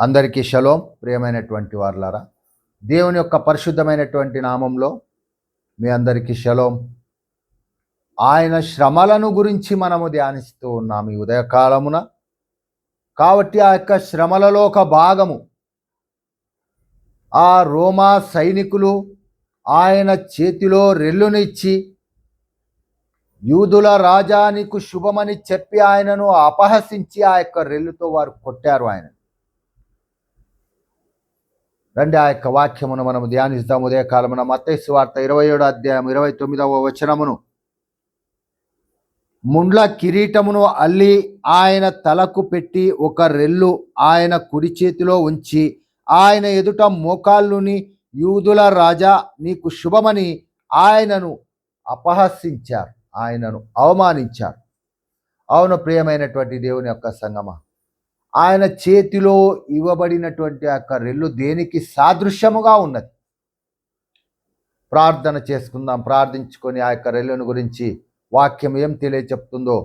అందరికీ షలోం. ప్రియమైనటువంటి వారులారా, దేవుని యొక్క పరిశుద్ధమైనటువంటి నామంలో మీ అందరికీ షలోం. ఆయన శ్రమలను గురించి మనము ధ్యానిస్తూ ఉన్నాము ఈ ఉదయకాలమున. కాబట్టి ఆ యొక్క శ్రమలలో ఒక భాగము, ఆ రోమా సైనికులు ఆయన చేతిలో రెల్లునిచ్చి యూదుల రాజా నీకు శుభమని చెప్పి ఆయనను అపహసించి ఆ యొక్క రెల్లుతో వారు కొట్టారు ఆయన. రండి ఆ యొక్క వాక్యమును మనము ధ్యానిస్తాం. ఉదయకాలమున మత్తయి సువార్త 27వ అధ్యాయం 29వ వచనమును. ముండ్ల కిరీటమును అల్లి ఆయన తలకు పెట్టి ఒక రెల్లు ఆయన కుడి చేతిలో ఉంచి ఆయన ఎదుట మోకాళ్ళుని యూదుల రాజా నీకు శుభమని ఆయనను అపహసించారు, ఆయనను అవమానించారు. అవును ప్రియమైనటువంటి దేవుని యొక్క సంగమా, ఆయన చేతిలో ఇవ్వబడినటువంటి ఆ యొక్క రెల్లు దేనికి సాదృశ్యముగా ఉన్నది? ప్రార్థన చేసుకుందాం. ప్రార్థించుకొని ఆ యొక్క రెల్లును గురించి వాక్యం ఏం తెలియచెప్తుందో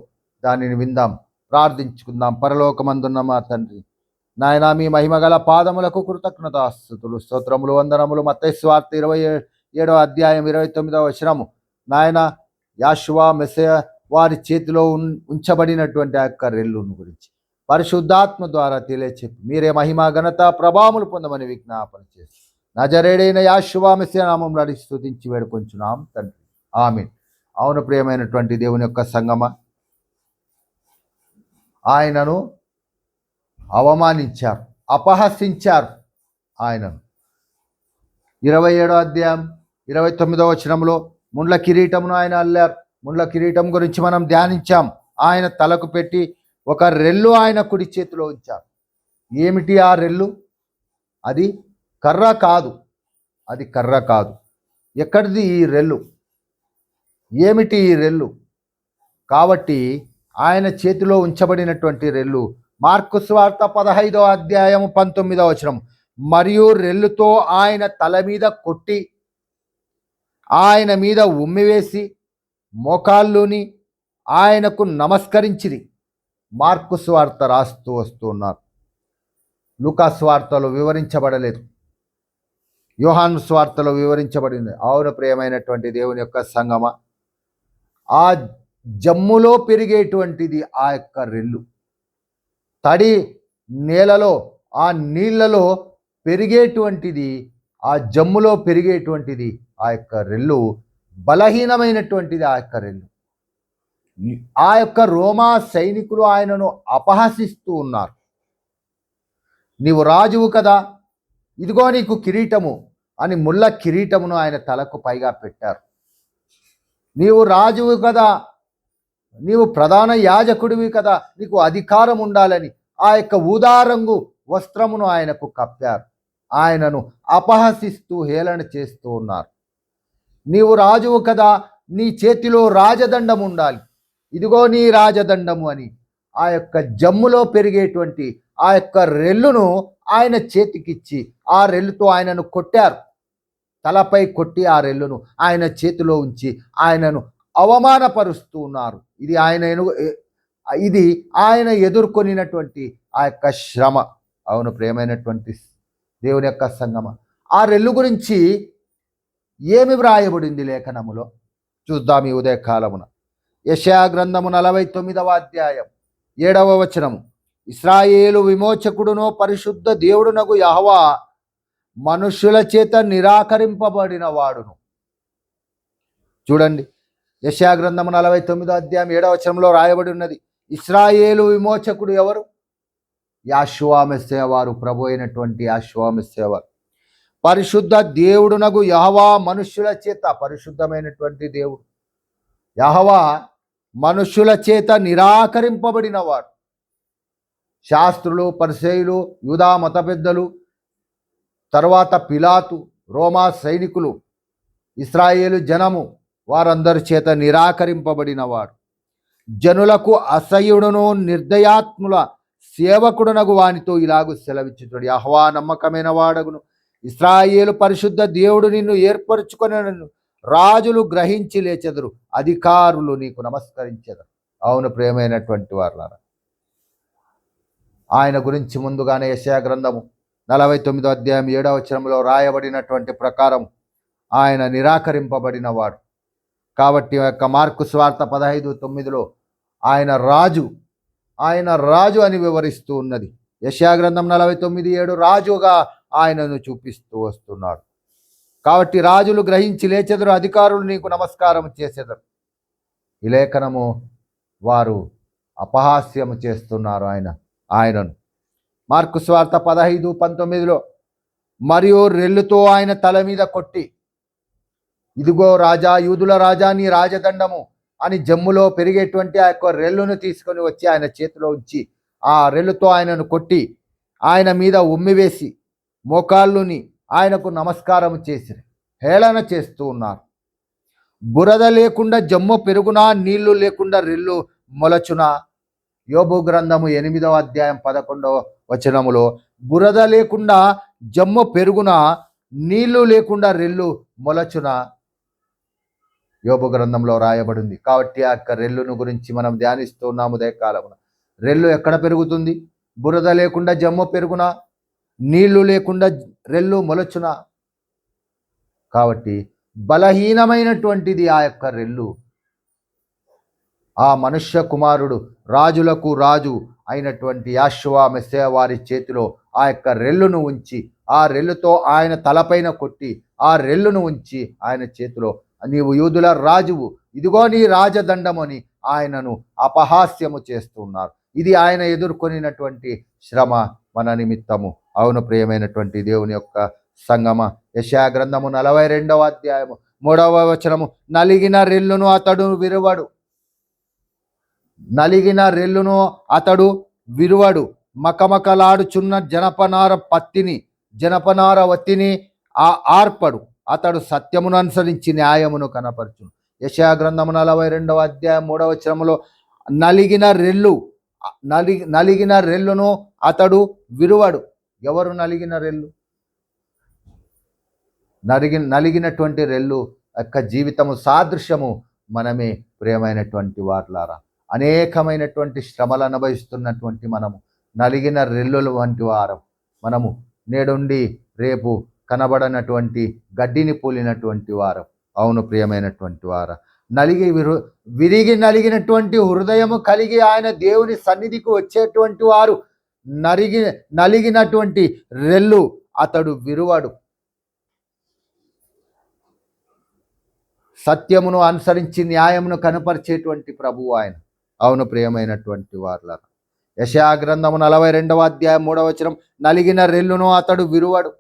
దానిని విందాం. ప్రార్థించుకుందాం. పరలోకమందున్న మా తండ్రి, నాయన మీ మహిమగల పాదములకు కృతజ్ఞతాస్తుతులు, స్తోత్రములు, వందనములు. మత్తయి సువార్త 27వ అధ్యాయం 29వ వచనము. నాయన యాషువా మెస్సయ వారి చేతిలో ఉంచబడినటువంటి ఆ యొక్క రెల్లును గురించి పరిశుద్ధాత్మ ద్వారా తెలియచెప్పి మీరే మహిమ ఘనత ప్రభావములు పొందమని విజ్ఞాపన చేసి నజరేడైన యాషువా మెస్సయ నామములో అడిగి స్తుతించి వేడుకొంచున్నాం తండ్రి, ఆమేన్. అవును ప్రియమైనటువంటి దేవుని యొక్క సంగమ, ఆయనను అవమానించారు, అపహసించారు ఆయనను. 27వ అధ్యాయం 29వ వచనంలో ముండ్ల కిరీటమును ఆయన అల్లారు. ముండ్ల కిరీటం గురించి మనం ధ్యానించాం. ఆయన తలకు పెట్టి ఒక రెల్లు ఆయన కుడి చేతిలో ఉంచారు. ఏమిటి ఆ రెల్లు? అది కర్ర కాదు, అది కర్ర కాదు. ఎక్కడిది ఈ రెల్లు? ఏమిటి ఈ రెల్లు? కాబట్టి ఆయన చేతిలో ఉంచబడినటువంటి రెల్లు మార్కు సువార్త 15వ అధ్యాయం 19వ వచనం. మరియు రెల్లుతో ఆయన తల మీద కొట్టి ఆయన మీద ఉమ్మివేసి మోకాళ్ళుని ఆయనకు నమస్కరించిరి. మార్కు సువార్త రాస్తూ వస్తున్నారు. లూకా సువార్తలో వివరించబడలేదు, యోహాను సువార్తలో వివరించబడింది. అవును ప్రియమైనటువంటి దేవుని యొక్క సంగమ, ఆ జమ్ములో పెరిగేటువంటిది ఆ యొక్క రెల్లు. తడి నేలలో ఆ నీళ్లలో పెరిగేటువంటిది, ఆ జమ్ములో పెరిగేటువంటిది ఆ యొక్క రెల్లు. బలహీనమైనటువంటిది ఆ యొక్క రెల్లు. ఆ యొక్క రోమా సైనికులు ఆయనను అపహసిస్తూ ఉన్నారు. నీవు రాజువు కదా, ఇదిగో నీకు కిరీటము అని ముళ్ళ కిరీటమును ఆయన తలకు పైగా పెట్టారు. నీవు రాజువు కదా, నీవు ప్రధాన యాజకుడివి కదా, నీకు అధికారం ఉండాలని ఆ యొక్క ఊదారంగు వస్త్రమును ఆయనకు కప్పారు. ఆయనను అపహసిస్తూ హేళన చేస్తూ ఉన్నారు. నీవు రాజువు కదా, నీ చేతిలో రాజదండం ఉండాలి, ఇదిగో నీ రాజదండము అని ఆ యొక్క జమ్ములో పెరిగేటువంటి ఆ యొక్క రెల్లును ఆయన చేతికిచ్చి ఆ రెల్లుతో ఆయనను కొట్టారు. తలపై కొట్టి ఆ రెల్లును ఆయన చేతిలో ఉంచి ఆయనను అవమానపరుస్తూ ఉన్నారు. ఇది ఆయన ఎదుర్కొనినటువంటి ఆ యొక్క శ్రమ. అవును ప్రియమైనటువంటి దేవుని యొక్క సంగమ, ఆ రెల్లు గురించి ఏమి వ్రాయబడింది లేఖనములో చూద్దాం ఈ ఉదయకాలమున. యెషయా గ్రంథము 49వ అధ్యాయం 7వ వచనము. ఇశ్రాయేలు విమోచకుడునో పరిశుద్ధ దేవుడునగు యెహోవా మనుష్యుల చేత నిరాకరింపబడిన వాడును. చూడండి, యెషయా గ్రంథము 49వ అధ్యాయం 7వ వచనంలో రాయబడి ఉన్నది. ఇశ్రాయేలు విమోచకుడు ఎవరు? యాషువా మెస్సయ వారు, ప్రభు అయినటువంటి యాషువా మెస్సయ వారు. పరిశుద్ధ దేవుడునగు యెహోవా మనుష్యుల చేత, పరిశుద్ధమైనటువంటి దేవుడు యెహోవా మనుష్యుల చేత నిరాకరింపబడిన వాడు. శాస్త్రులు, పరిసయ్యులు, యూదా మత పెద్దలు, తర్వాత పిలాతు, రోమా సైనికులు, ఇశ్రాయేలు జనము వారందరి చేత నిరాకరింపబడిన వాడు. జనులకు అసహ్యుడును నిర్దయాత్ముల సేవకుడునగు వానితో ఇలాగు సెలవిచ్చుతాడు. యెహోవా నమ్మకమైన వాడగును, ఇశ్రాయేలు పరిశుద్ధ దేవుడు నిన్ను ఏర్పరచుకొనెను. రాజులు గ్రహించి లేచెదరు, అధికారులు నీకు నమస్కరించెదరు. అవును ప్రియమైనటువంటి వారులారా, ఆయన గురించి ముందుగానే యెషయా గ్రంథము 49వ అధ్యాయం 7వ వచనంలో రాయబడినటువంటి ప్రకారం ఆయన నిరాకరింపబడినవాడు. కాబట్టి యొక్క మార్కు స్వార్త 15:9లో ఆయన రాజు అని వివరిస్తూ ఉన్నది. యెషయా గ్రంథం 49:7 రాజుగా ఆయనను చూపిస్తూ వస్తున్నాడు. కాబట్టి రాజులు గ్రహించి లేచెదరు, అధికారులు నీకు నమస్కారం చేసేదరు. ఈ లేఖనము వారు అపహాస్యము చేస్తున్నారు ఆయనను. మార్కు స్వార్త 15:19లో మరియు రెల్లుతో ఆయన తల మీద కొట్టి, ఇదిగో రాజా, యూదుల రాజా, నీ రాజదండము అని జమ్ములో పెరిగేటువంటి ఆ యొక్క రెల్లును తీసుకొని వచ్చి ఆయన చేతిలో ఉంచి ఆ రెల్లుతో ఆయనను కొట్టి ఆయన మీద ఉమ్మివేసి మోకాళ్ళుని ఆయనకు నమస్కారం చేసి హేళన చేస్తూ ఉన్నారు. బురద లేకుండా జమ్ము పెరుగునా, నీళ్లు లేకుండా రెల్లు మొలచునా? యోబు గ్రంథము 8వ అధ్యాయం 11వ వచనములో బురద లేకుండా జమ్ము పెరుగునా, నీళ్లు లేకుండా రెల్లు మొలచునా? యోబు గ్రంథంలో రాయబడింది. కాబట్టి ఆ యొక్క రెల్లును గురించి మనం ధ్యానిస్తున్నాము ఉదయకాలమున. రెల్లు ఎక్కడ పెరుగుతుంది? బురద లేకుండా జమ్ము పెరుగునా, నీళ్లు లేకుండా రెల్లు మొలచునా? కాబట్టి బలహీనమైనటువంటిది ఆ యొక్క రెల్లు. ఆ మనుష్య కుమారుడు, రాజులకు రాజు అయినటువంటి యెహోవా మెస్సీయ వారి చేతిలో ఆ యొక్క రెల్లును ఉంచి, ఆ రెల్లుతో ఆయన తలపైన కొట్టి, ఆ రెల్లును ఉంచి ఆయన చేతిలో, నీవు యూదుల రాజువు, ఇదిగో నీ రాజదండమని ఆయనను అపహాస్యము చేస్తున్నారు. ఇది ఆయన ఎదుర్కొనినటువంటి శ్రమ మన నిమిత్తము. అవును ప్రియమైనటువంటి దేవుని యొక్క సంగమ, యెషయా గ్రంథము 42వ అధ్యాయము 3వ వచనము, నలిగిన రెల్లును అతడు విరువడు, నలిగిన రెల్లును అతడు విరువడు, మకమకలాడుచున్న జనపనార వత్తిని ఆర్పడు, అతడు సత్యమును అనుసరించి న్యాయమును కనపరచును. యెషయా గ్రంథము 42వ అధ్యాయం 3వ వచనములో నలిగిన రెల్లును అతడు విరువడు. ఎవరు నలిగిన రెల్లు? నలిగినటువంటి రెల్లు యొక్క జీవితము సాదృశ్యము మనమే ప్రియమైనటువంటి వారులారా. అనేకమైనటువంటి శ్రమలు అనుభవిస్తున్నటువంటి మనము నలిగిన రెల్లుల వంటి వారం. మనము నేడుండి రేపు కనబడనటువంటి గడ్డిని పూలినటువంటి వారం. అవును ప్రియమైనటువంటి వారా. విరిగి నలిగినటువంటి హృదయము కలిగి ఆయన దేవుని సన్నిధికి వచ్చేటువంటి వారు నలిగినటువంటి రెల్లు అతడు విరువడు. సత్యమును అనుసరించి న్యాయమును కనపరిచేటువంటి ప్రభువు ఆయన. అవును ప్రియమైనటువంటి వారులారా. యెషయా గ్రంథము 42వ అధ్యాయం 3వ వచనం, నలిగిన రెల్లును అతడు విరువడు.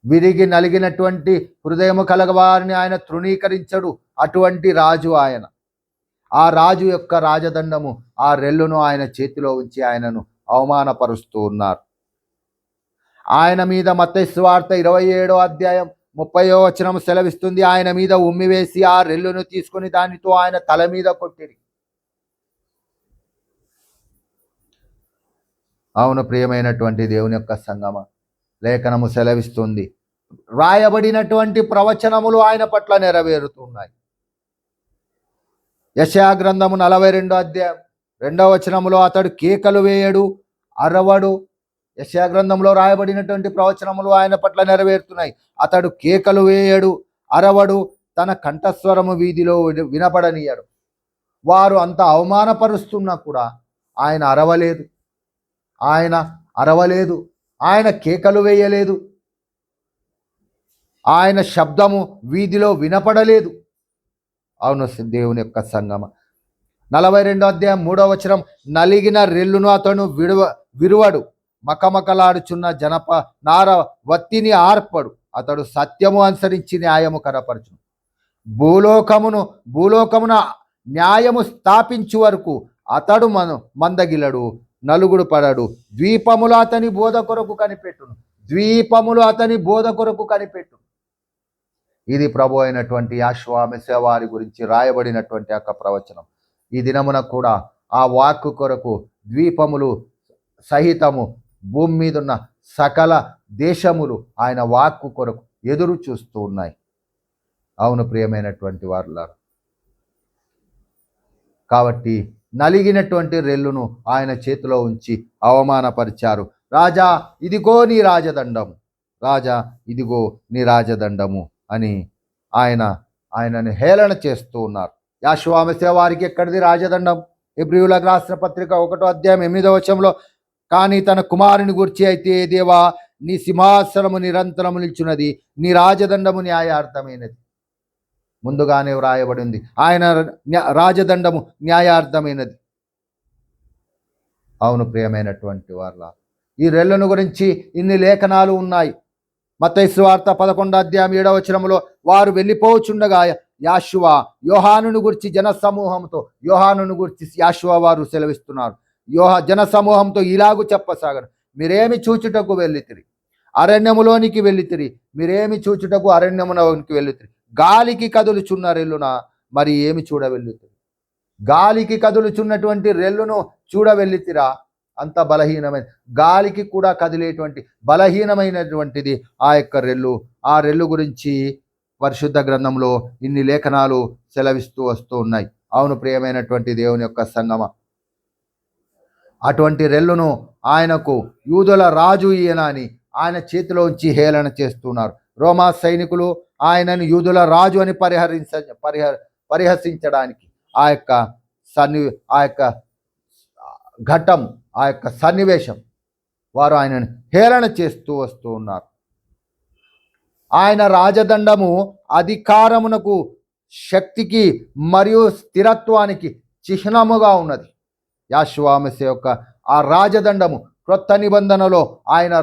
విరిగి నలిగినటువంటి హృదయము కలగవారిని ఆయన తృణీకరించడు. అటువంటి రాజు ఆయన. ఆ రాజు యొక్క రాజదండము, ఆ రెల్లును ఆయన చేతిలో ఉంచి ఆయనను అవమానపరుస్తూ ఉన్నారు. ఆయన మీద మత్తయి సువార్త 27వ అధ్యాయం 30వ వచనం సెలవిస్తుంది, ఆయన మీద ఉమ్మివేసి ఆ రెల్లును తీసుకొని దానితో ఆయన తల మీద కొట్టిరి. అవును ప్రియమైనటువంటి దేవుని యొక్క సంగమ, లేఖనము సెలవిస్తుంది, రాయబడినటువంటి ప్రవచనములు ఆయన పట్ల నెరవేరుతున్నాయి. యెషయా గ్రంథము 42వ అధ్యాయం 2వ వచనములో అతడు కేకలు వేయడు, అరవడు. యెషయా గ్రంథంలో రాయబడినటువంటి ప్రవచనములు ఆయన పట్ల నెరవేరుతున్నాయి. అతడు కేకలు వేయడు, అరవడు, తన కంఠస్వరము వీధిలో వినపడనీయడు. వారు అంత అవమానపరుస్తున్నా కూడా ఆయన అరవలేదు, ఆయన కేకలు వేయలేదు, ఆయన శబ్దము వీధిలో వినపడలేదు. అవును దేవుని యొక్క సంగమ, 42వ అధ్యాయం 3వ వచనం, నలిగిన రెల్లును అతను విరువడు, మకమకలాడుచున్న జనపనార వత్తిని ఆర్పడు, అతడు సత్యము అనుసరించి న్యాయము కనపరచును. భూలోకమున న్యాయము స్థాపించు వరకు అతడు మందగిలడు, నలుగుడు పడడు. ద్వీపములు అతని బోధ కొరకు కనిపెట్టును. ఇది ప్రభు అయినటువంటి యెహోవా మెస్సీయ వారి గురించి రాయబడినటువంటి యొక్క ప్రవచనం. ఈ దినమున కూడా ఆ వాక్కు కొరకు ద్వీపములు సహితము భూమి మీద ఉన్న సకల దేశములు ఆయన వాక్కు కొరకు ఎదురు చూస్తూ ఉన్నాయి. అవును ప్రియమైనటువంటి వారులారా. కాబట్టి నలిగినటువంటి రెల్లును ఆయన చేతిలో ఉంచి అవమానపరిచారు. రాజా, ఇదిగో నీ రాజదండము, రాజా, ఇదిగో నీ రాజదండము అని ఆయనని హేళన చేస్తూ ఉన్నారు. యెహోవా మెస్సియా వారికి ఎక్కడిది రాజదండం? హెబ్రీయులకు రాసిన పత్రిక 1వ అధ్యాయం 8వ వచనంలో, కానీ తన కుమారుని గురించి అయితే, దేవా, నీ సింహాసనము నిరంతరము నిల్చున్నది, నీ రాజదండము న్యాయార్థమైనది. ముందుగానే వ్రాయబడి ఉంది, ఆయన రాజదండము న్యాయార్థమైనది. అవును ప్రియమైనటువంటి వాళ్ళ, ఈ రెల్లును గురించి ఇన్ని లేఖనాలు ఉన్నాయి. మత్తయి సువార్త 11వ అధ్యాయం 7వ వచనంలో, వారు వెళ్ళిపోచుండగా యెహోషువ యోహానును గురించి యోహానును గురించి యెహోషువ వారు సెలవిస్తున్నారు. జన సమూహంతో ఇలాగు చెప్పసాగరు, మీరేమి చూచుటకు వెళ్ళితిరి? అరణ్యములోనికి వెళ్ళితిరి. మీరేమి చూచుటకు అరణ్యములోనికి వెళ్ళితిరి? గాలికి కదులుచున్న రెల్లున మరి ఏమి చూడ వెళ్ళితిరి? గాలికి కదులుచున్నటువంటి రెల్లును చూడ వెళ్ళితిరా? అంత బలహీనమైన, గాలికి కూడా కదిలేటువంటి బలహీనమైనటువంటిది ఆ యొక్క రెల్లు. ఆ రెల్లు గురించి పరిశుద్ధ గ్రంథంలో ఇన్ని లేఖనాలు సెలవిస్తూ వస్తూ ఉన్నాయి. అవును ప్రియమైనటువంటి దేవుని యొక్క సంగమ, అటువంటి రెల్లును ఆయనకు యూదుల రాజు ఈయన అని ఆయన చేతిలో ఉంచి హేళన చేస్తున్నారు. రోమా సైనికులు ఆయనను యూదుల రాజు అని పరిహసించడానికి ఆ యొక్క ఘట్టం, ఆ యొక్క సన్నివేశం, వారు ఆయనను హేళన చేస్తూ వస్తూ ఉన్నారు. ఆయన రాజదండము అధికారమునకు, శక్తికి మరియు స్థిరత్వానికి చిహ్నముగా ఉన్నది. యెహోవా మెస్సియా యొక్క ఆ రాజదండము, క్రొత్త నిబంధనలో ఆయన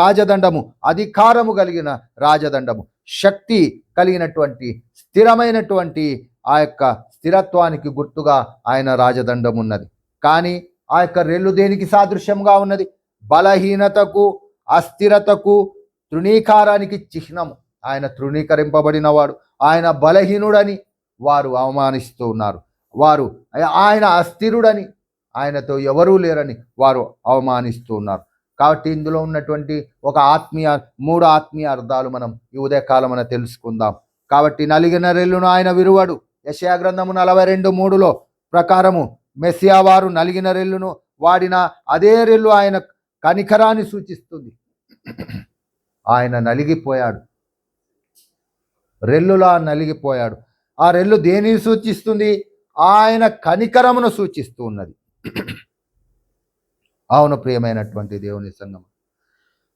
రాజదండము అధికారము కలిగిన రాజదండము, శక్తి కలిగినటువంటి స్థిరమైనటువంటి ఆ యొక్క స్థిరత్వానికి గుర్తుగా ఆయన రాజదండం ఉన్నది. కానీ ఆ యొక్క రెల్లు దేనికి సాదృశ్యంగా ఉన్నది? బలహీనతకు, అస్థిరతకు, తృణీకారానికి చిహ్నము. ఆయన తృణీకరింపబడినవాడు, ఆయన బలహీనుడని వారు అవమానిస్తూ ఉన్నారు. వారు ఆయన అస్థిరుడని, ఆయనతో ఎవరూ లేరని వారు అవమానిస్తూ ఉన్నారు. కాబట్టి ఇందులో ఉన్నటువంటి మూడు ఆత్మీయ అర్థాలు మనం ఈ ఉదయకాలమున తెలుసుకుందాం. కాబట్టి నలిగిన రెల్లును ఆయన విరువడు. యెషయా గ్రంథము 42:3 ప్రకారము మెస్సియా వారు నలిగిన రెల్లును వాడిన అదే రెల్లు ఆయన కనికరాన్ని సూచిస్తుంది. ఆయన నలిగిపోయాడు, రెల్లులా నలిగిపోయాడు. ఆ రెల్లు దేనిని సూచిస్తుంది? ఆయన కనికరమును సూచిస్తూ ఉన్నది. అవును ప్రియమైనటువంటి దేవుని సంగమ,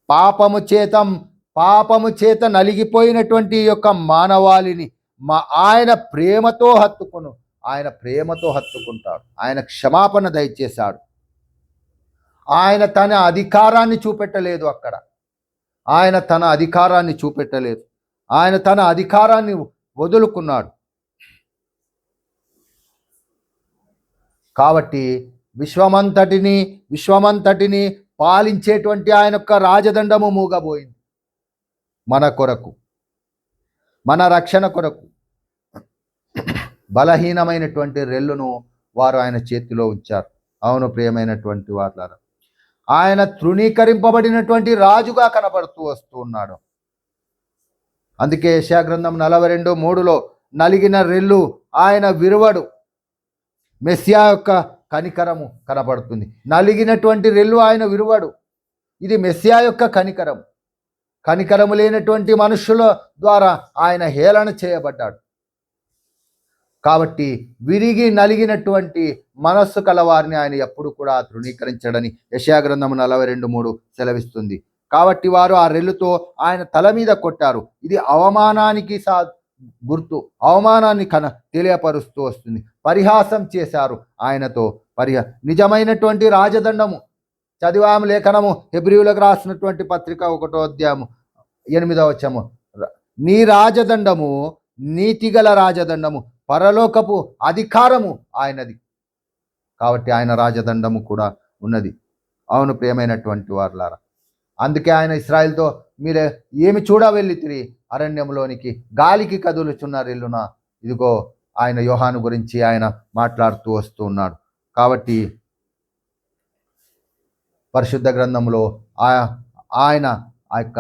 పాపము చేత నలిగిపోయినటువంటి యొక్క మానవాళిని ఆయన ప్రేమతో హత్తుకుంటాడు. ఆయన క్షమాపణ దయచేశాడు. ఆయన తన అధికారాన్ని చూపెట్టలేదు. ఆయన తన అధికారాన్ని వదులుకున్నాడు. కాబట్టి విశ్వమంతటిని పాలించేటువంటి ఆయన యొక్క రాజదండము మూగబోయింది. మన కొరకు, మన రక్షణ కొరకు బలహీనమైనటువంటి రెల్లును వారు ఆయన చేతిలో ఉంచారు. అవును ప్రియమైనటువంటి వారులారా, ఆయన తృణీకరింపబడినటువంటి రాజుగా కనబడుతూ వస్తూ ఉన్నాడు. అందుకే యెషయా గ్రంథం 42:3 నలిగిన రెల్లు ఆయన విరువడు. మెస్సియా యొక్క కనికరము కనబడుతుంది. నలిగినటువంటి రెల్లు ఆయన విరువడు. ఇది మెస్సియా యొక్క కనికరము లేనటువంటి మనుషుల ద్వారా ఆయన హేళన చేయబడ్డాడు. కాబట్టి విరిగి నలిగినటువంటి మనస్సు కలవారిని ఆయన ఎప్పుడు కూడా తృణీకరించడని యెషయా గ్రంథము 42:3 సెలవిస్తుంది. కాబట్టి వారు ఆ రెల్లుతో ఆయన తల మీద కొట్టారు. ఇది అవమానానికి గుర్తు, అవమానాన్ని తెలియపరుస్తూ వస్తుంది. పరిహాసం చేశారు ఆయనతో. నిజమైనటువంటి రాజదండము చదివాము లేఖనము, హెబ్రీయులకు రాసినటువంటి పత్రిక 1వ అధ్యాయము 8వ వచనము, నీ రాజదండము నీతిగల రాజదండము, పరలోకపు అధికారము ఆయనది. కాబట్టి ఆయన రాజదండము కూడా ఉన్నది. అవును ప్రియమైనటువంటి వారులారా, అందుకే ఆయన ఇశ్రాయేలుతో, మీరే ఏమి చూడ వెళ్ళితిరి అరణ్యంలోనికి? గాలికి కదులుచున్న రెల్లున, ఇదిగో ఆయన యోహాను గురించి ఆయన మాట్లాడుతూ వస్తూ ఉన్నాడు. కాబట్టి పరిశుద్ధ గ్రంథంలో ఆయన ఆ యొక్క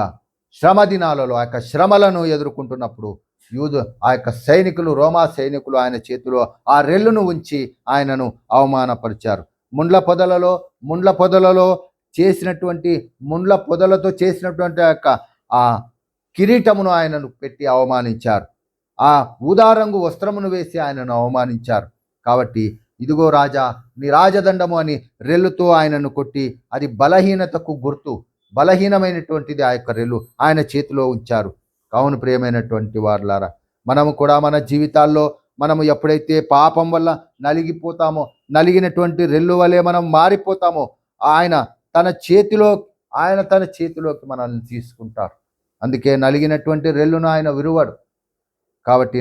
శ్రమ దినాలలో, ఆ యొక్క శ్రమలను ఎదుర్కొంటున్నప్పుడు యూదు ఆ యొక్క సైనికులు, రోమా సైనికులు ఆయన చేతిలో ఆ రెల్లును ఉంచి ఆయనను అవమానపరిచారు. ముండ్ల పొదలలో చేసినటువంటి ముండ్ల పొదలతో చేసినటువంటి యొక్క ఆ కిరీటమును ఆయనను పెట్టి అవమానించారు. ఆ ఊదారంగు వస్త్రమును వేసి ఆయనను అవమానించారు. కాబట్టి ఇదిగో రాజా, నీ రాజదండము అని రెల్లుతో ఆయనను కొట్టి, అది బలహీనతకు గుర్తు, బలహీనమైనటువంటిది ఆ యొక్క రెల్లు ఆయన చేతిలో ఉంచారు. కావున ప్రియమైనటువంటి వారులారా, మనము కూడా మన జీవితాల్లో మనము ఎప్పుడైతే పాపం వల్ల నలిగిపోతామో, నలిగినటువంటి రెల్లు వలె మనం మారిపోతామో, ఆయన తన చేతిలోకి మనల్ని తీసుకుంటారు. అందుకే నలిగినటువంటి రెల్లును ఆయన విరువడు. కాబట్టి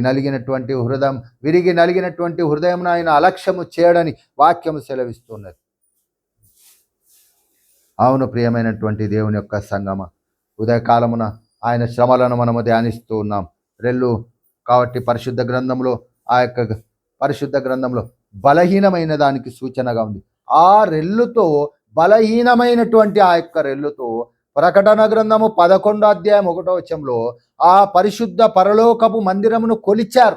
విరిగి నలిగినటువంటి హృదయం ఆయన అలక్ష్యము చేయడని వాక్యము సెలవిస్తున్నది. అవును ప్రియమైనటువంటి దేవుని యొక్క సంగమ, ఉదయకాలమున ఆయన శ్రమలను మనము ధ్యానిస్తూ ఉన్నాం. రెల్లు కాబట్టి పరిశుద్ధ గ్రంథంలో బలహీనమైన దానికి సూచనగా ఉంది. ఆ రెల్లుతో, బలహీనమైనటువంటి ఆ యొక్క రెల్లుతో ప్రకటన గ్రంథము 11వ అధ్యాయం 1వ వచనంలో ఆ పరిశుద్ధ పరలోకపు మందిరమును కొలిచారు.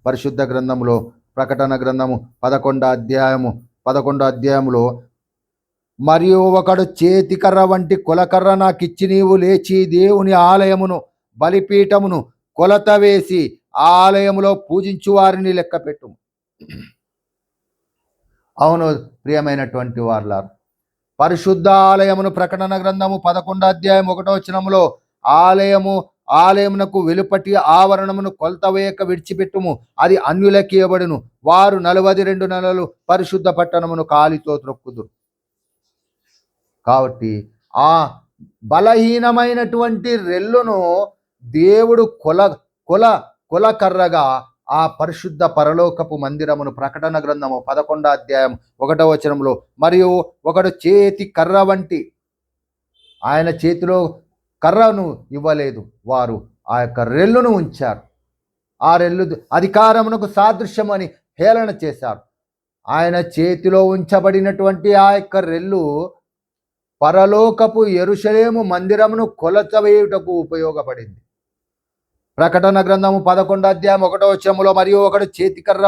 పరిశుద్ధ గ్రంథములో ప్రకటన గ్రంథము 11వ అధ్యాయములో, మరియు ఒకడు చేతికర్ర వంటి కొలకర్ర నాకిచ్చి, నీవు లేచి దేవుని ఆలయమును, బలిపీఠమును కొలత వేసి ఆలయములో పూజించు వారిని లెక్కపెట్టు. అవును ప్రియమైనటువంటి వారులారా, పరిశుద్ధ ఆలయమును ప్రకటన గ్రంథము 11వ అధ్యాయం 1వ వచనములో, ఆలయమునకు వెలుపటి ఆవరణమును కొలత వేయక విడిచిపెట్టుము, అది అన్యులకి ఇవ్వబడును, వారు 42 నెలలు పరిశుద్ధ పట్టణమును కాలితో త్రొక్కుదురు. కాబట్టి ఆ బలహీనమైనటువంటి రెల్లును దేవుడు కొలకర్రగా ఆ పరిశుద్ధ పరలోకపు మందిరమును ప్రకటన గ్రంథము 11వ అధ్యాయం 1వ వచనంలో, మరియు ఒకడు చేతి కర్ర వంటి, ఆయన చేతిలో కర్రను ఇవ్వలేదు, వారు ఆ యొక్క రెల్లును ఉంచారు. ఆ రెల్లు అధికారమునకు సాదృశ్యం అని హేళన చేశారు. ఆయన చేతిలో ఉంచబడినటువంటి ఆ యొక్క రెల్లు పరలోకపు యెరూషలేము మందిరమును కొలత వేయుటకు ఉపయోగపడింది. ప్రకటన గ్రంథము 11వ అధ్యాయం 1వ వచనములో, మరియు ఒకడు చేతికర్ర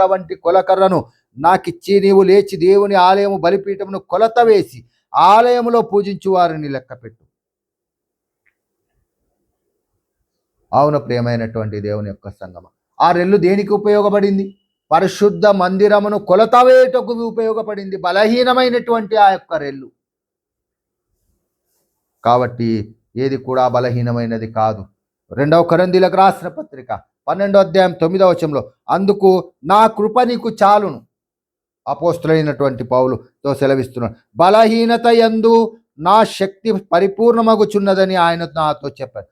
వంటి కొలకర్రను నాకిచ్చి, నీవు లేచి దేవుని ఆలయము బలిపీఠమును కొలత వేసి ఆలయములో పూజించు వారిని లెక్కపెట్టు. అవును ప్రియమైనటువంటి దేవుని యొక్క సంగమ, ఆ రెల్లు దేనికి ఉపయోగపడింది? పరిశుద్ధ మందిరమును కొలత వేయుటకు ఉపయోగపడింది, బలహీనమైనటువంటి ఆ యొక్క రెల్లు. కాబట్టి ఏది కూడా బలహీనమైనది కాదు. 2వ కొరింథీయులకు రాసిన పత్రిక 12వ అధ్యాయం 9వ వచనంలో, అందుకు నా కృప నీకు చాలును, అపోస్తులైనటువంటి పౌలుతో సెలవిస్తున్నాడు. బలహీనత యందు నా శక్తి పరిపూర్ణమగుచున్నదని ఆయన నాతో చెప్పారు.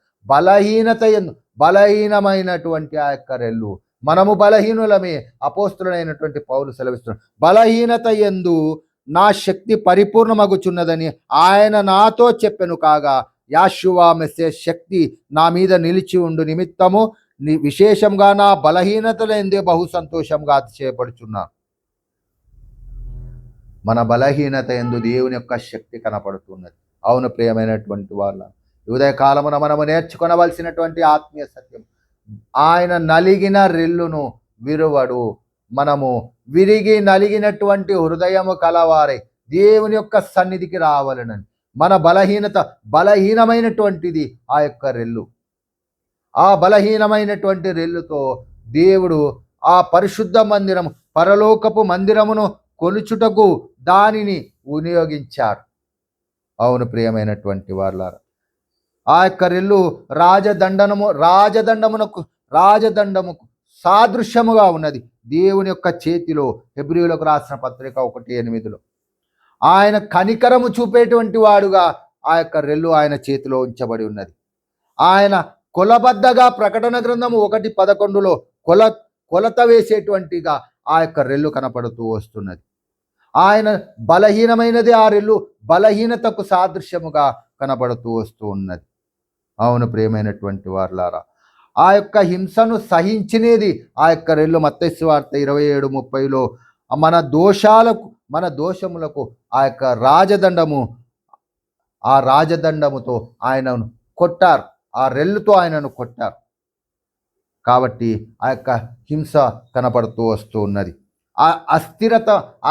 బలహీనమైనటువంటి ఆ యొక్క రెల్లు, మనము బలహీనులమే. అపోస్తులైనటువంటి పౌలు సెలవిస్తున్నాడు, బలహీనత యందు నా శక్తి పరిపూర్ణమగుచున్నదని ఆయన నాతో చెప్పెను కాగా, యాషువా మెస్సీయ శక్తి నా మీద నిలిచి ఉండు నిమిత్తము విశేషంగా నా బలహీనతలందే బహు సంతోషంగా అతిశయపడుచున్నా. మన బలహీనత యందు దేవుని యొక్క శక్తి కనపడుతున్నది. అవును ప్రియమైనటువంటి వాళ్ళ, ఉదయకాలమున మనము నేర్చుకొనవలసినటువంటి ఆత్మీయ సత్యం, ఆయన నలిగిన రెల్లును విరువడు. మనము విరిగి నలిగినటువంటి హృదయము కలవారే దేవుని యొక్క సన్నిధికి రావాలనని. మన బలహీనమైనటువంటిది ఆ యొక్క రెల్లు. ఆ బలహీనమైనటువంటి రెల్లుతో దేవుడు ఆ పరిశుద్ధ మందిరం, పరలోకపు మందిరమును కొలుచుటకు దానిని వినియోగించారు. అవును ప్రియమైనటువంటి వాళ్ళారా, ఆ యొక్క రెల్లు రాజదండముకు సాదృశ్యముగా ఉన్నది దేవుని యొక్క చేతిలో. హెబ్రీయులకు రాసిన పత్రిక 1:8లో ఆయన కనికరము చూపేటువంటి వాడుగా ఆ యొక్క రెల్లు ఆయన చేతిలో ఉంచబడి ఉన్నది. ఆయన కొలబద్దగా ప్రకటన గ్రంథము 1:11లో కొలత వేసేటువంటిగా ఆ యొక్క రెల్లు కనపడుతూ వస్తున్నది. ఆయన బలహీనమైనది ఆ రెల్లు బలహీనతకు సాదృశ్యముగా కనపడుతూ వస్తూ ఉన్నది. అవును ప్రియమైనటువంటి వారులారా, ఆ యొక్క హింసను సహించినది ఆ యొక్క రెల్లు. మత్తయి సువార్త 27:30లో మన దోషములకు ఆ యొక్క రాజదండముతో ఆయనను కొట్టారు, ఆ రెల్లుతో ఆయనను కొట్టారు. కాబట్టి ఆ యొక్క హింస కనపడుతూ వస్తూ ఉన్నది. ఆ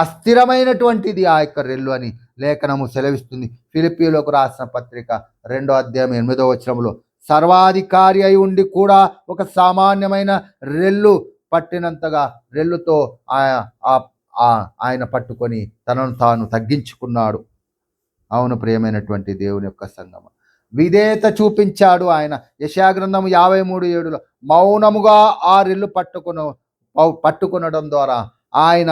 అస్థిరమైనటువంటిది ఆ యొక్క రెల్లు అని లేఖనము సెలవిస్తుంది. ఫిలిప్పీయులకు రాసిన పత్రిక 2:8 సర్వాధికారి అయి ఉండి కూడా ఒక సామాన్యమైన రెల్లు పట్టినంతగా రెల్లుతో ఆయన పట్టుకొని తనను తాను తగ్గించుకున్నాడు. అవును ప్రియమైనటువంటి దేవుని యొక్క సంగమ, విధేయత చూపించాడు ఆయన. యెషయా గ్రంథం 53:7 మౌనముగా ఆ రెల్లు పట్టుకునడం ద్వారా ఆయన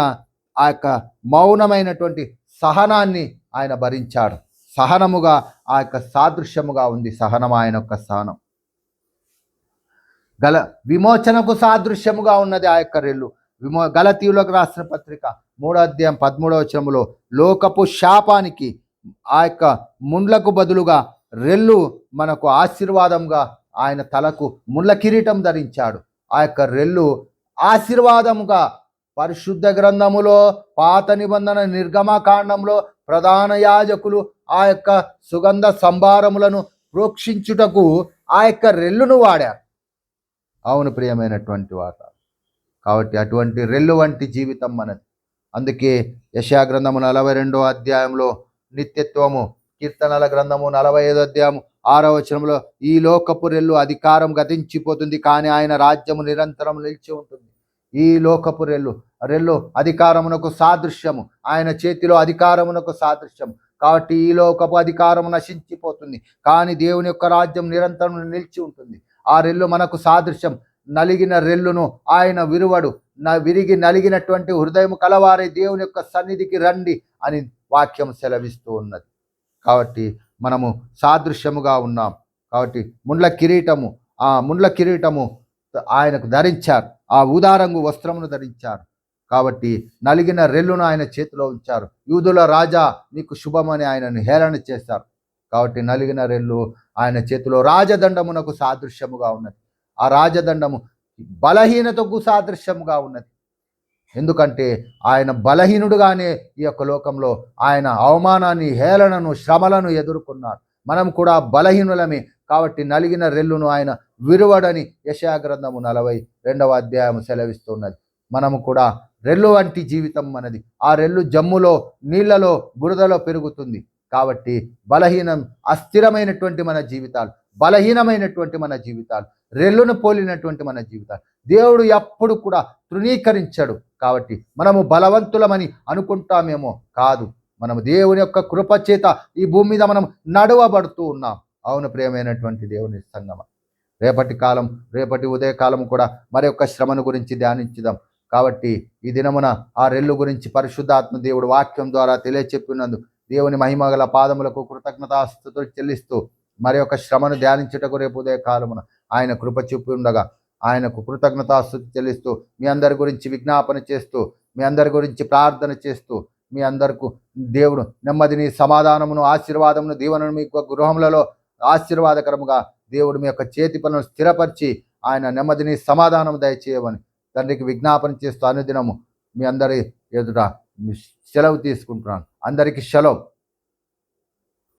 ఆ యొక్క మౌనమైనటువంటి సహనాన్ని ఆయన భరించాడు. సహనముగా ఆ యొక్క సాదృశ్యముగా ఉంది సహనం, ఆయన యొక్క సహనం విమోచనకు సాదృశ్యముగా ఉన్నది ఆ యొక్క రెల్లు. గలతీయులకు రాసిన పత్రిక 3:13 లోకపు శాపానికి ఆ యొక్క ముండ్లకు బదులుగా రెల్లు మనకు ఆశీర్వాదంగా ఆయన తలకు ముళ్ళ కిరీటం ధరించాడు. ఆ యొక్క రెల్లు ఆశీర్వాదముగా పరిశుద్ధ గ్రంథములో పాత నిబంధన నిర్గమకాండంలో ప్రధాన యాజకులు ఆ యొక్క సుగంధ సంభారములను ప్రోక్షించుటకు ఆ యొక్క రెల్లును వాడారు. అవును ప్రియమైనటువంటి వారు, కాబట్టి అటువంటి రెల్లు వంటి జీవితం మనది. అందుకే యెషయా గ్రంథము 42 నిత్యత్వము, కీర్తనల గ్రంథము 45:6 ఈ లోకపు రెల్లు అధికారం గతించిపోతుంది, కానీ ఆయన రాజ్యము నిరంతరం నిలిచి ఉంటుంది. ఈ లోకపు రెల్లు అధికారమునకు సాదృశ్యము, ఆయన చేతిలో అధికారమునకు సాదృశ్యం. కాబట్టి ఈ లోకపు అధికారము నశించిపోతుంది, కానీ దేవుని యొక్క రాజ్యం నిరంతరం నిలిచి ఉంటుంది. ఆ రెల్లు మనకు సాదృశ్యం. నలిగిన రెల్లును ఆయన విరువడు. విరిగి నలిగినటువంటి హృదయం కలవారే దేవుని యొక్క సన్నిధికి రండి అని వాక్యం సెలవిస్తూ ఉన్నది. కాబట్టి మనము సాదృశ్యముగా ఉన్నాం. కాబట్టి ముండ్ల కిరీటము ఆయనకు ధరించారు, ఆ ఊదారంగు వస్త్రమును ధరించారు. కాబట్టి నలిగిన రెల్లును ఆయన చేతిలో ఉంచారు. యూదుల రాజా నీకు శుభమని ఆయనను హేళన చేశారు. కాబట్టి నలిగిన రెల్లు ఆయన చేతిలో రాజదండమునకు సాదృశ్యముగా ఉన్నది. ఆ రాజదండము బలహీనతకు సాదృశ్యముగా ఉన్నది. ఎందుకంటే ఆయన బలహీనుడుగానే ఈ యొక్క లోకంలో ఆయన అవమానాన్ని, హేళనను, శ్రమలను ఎదుర్కొన్నారు. మనం కూడా బలహీనులమే. కాబట్టి నలిగిన రెల్లును ఆయన విరువడని యెషయా గ్రంథము 42 సెలవిస్తున్నది. మనము కూడా రెల్లు వంటి జీవితం మనది. ఆ రెల్లు జమ్ములో, నీళ్లలో, బురదలో పెరుగుతుంది. కాబట్టి అస్థిరమైనటువంటి మన జీవితాలు, బలహీనమైనటువంటి మన జీవితాలు, రెల్లును పోలినటువంటి మన జీవితాలు దేవుడు ఎప్పుడు కూడా తృణీకరించడు. కాబట్టి మనము బలవంతులమని అనుకుంటామేమో, కాదు. మనము దేవుని యొక్క కృప చేత ఈ భూమి మీద మనం నడవబడుతూ ఉన్నాం. అవును ప్రియమైనటువంటి దేవుని సంగమ, రేపటి ఉదయకాలం కూడా మరి యొక్క శ్రమను గురించి ధ్యానించుదాం. కాబట్టి ఈ దినమున ఆ రెల్లు గురించి పరిశుద్ధాత్మ దేవుడు వాక్యం ద్వారా తెలియచెప్పినందుకు దేవుని మహిమగల పాదములకు కృతజ్ఞతాస్తుతులు చెల్లిస్తూ మరి యొక్క శ్రమను ధ్యానించుటకు రేపు ఉదయకాలమున ఆయన కృప చూపి ఉండగా ఆయనకు కృతజ్ఞతాస్తుతి చెల్లిస్తూ మీ అందరి గురించి విజ్ఞాపన చేస్తూ, మీ అందరి గురించి ప్రార్థన చేస్తూ, మీ అందరికీ దేవుడు నెమ్మదిని, సమాధానమును, ఆశీర్వాదమును, దీవెనను మీ గృహములలో ఆశీర్వాదకరముగా దేవుడు మీ యొక్క చేతి పనులను స్థిరపరిచి ఆయన నెమ్మదిని, సమాధానం దయచేయమని తండ్రికి విజ్ఞాపన చేస్తూ అనుదినము మీ అందరి ఎదుట సెలవు తీసుకుంటున్నాను. అందరికీ షలోమ్.